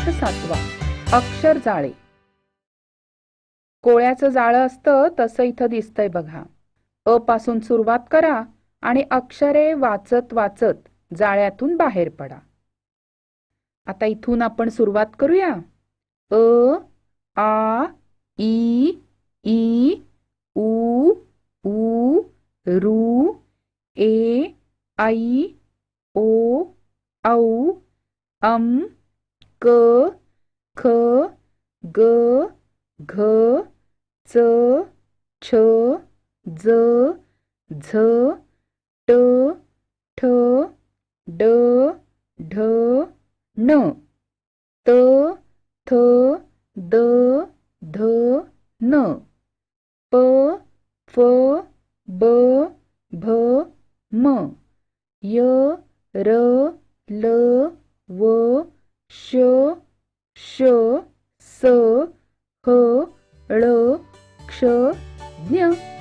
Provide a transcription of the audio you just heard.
पाठ 7वा. अक्षर जाळे. कोळ्याचं जाळं असतं तसं इथं दिसतंय बघा. अ पासून सुरुवात करा आणि अक्षरे वाचत वाचत जाळ्यातून बाहेर पडा. आता इथून आपण सुरुवात करूया. अ, आ, ई, ई, उ, ऊ, रू, ए, ऐ, ओ, औ, अम, क, ख, ग, घ, च, छ, ज, झ, ट, ठ, ड, ढ, न, त, थ, द, ध, न, प, फ, ब, भ, म, य, र, ल, व, श, श, स, ह, ळ, क्ष, ज्ञ.